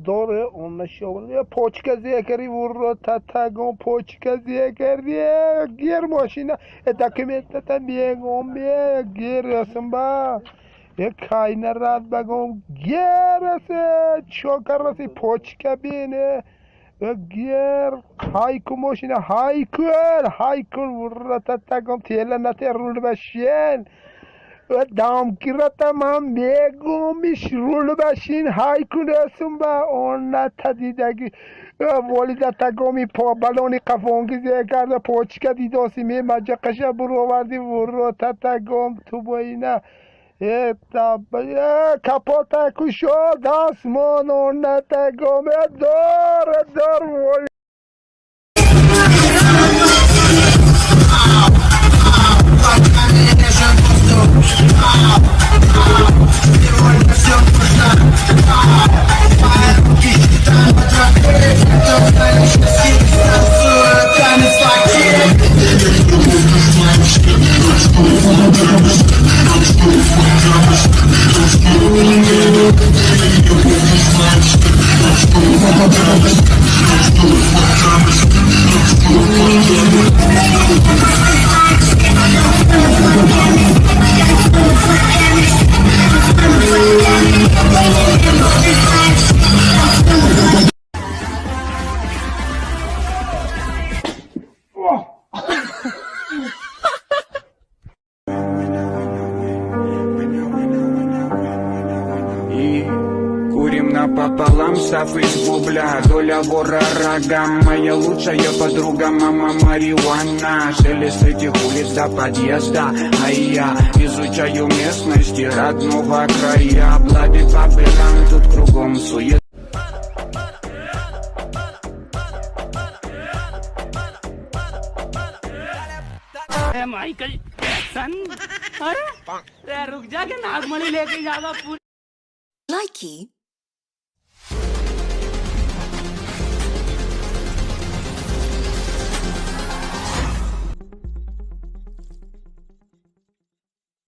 doğru onunla şey olur ya poçka zekeri vurur tatagon poçka zekeri gir maşina takımette tabii gombe giriyorsun ba kaynar rahat bagom girese çok arası poçka beni gir hayku maşina haykul vurur tatagon tela nater başyen دام کیرتا من بیگومیش رول باشین های کنسم با اون نتادیدگی ولی دتاگمی پا بالونی کافونگی زیکارد پوچکا دیدوسی می ماجا کشا برو وردی ورو تتاگم تو باینا تا کپوتا کشو داسمون اون نتاگم دار ولی Курим напополам, став из бубля. Доля вора рога, моя лучшая подруга, мама марихуана. Шелест этих улиц до подъезда, а я изучаю местности родного края. Блады по пылам, тут кругом сует. Michael Jackson अरे रुक जा के नागमणि लेके जावा पूरी Likey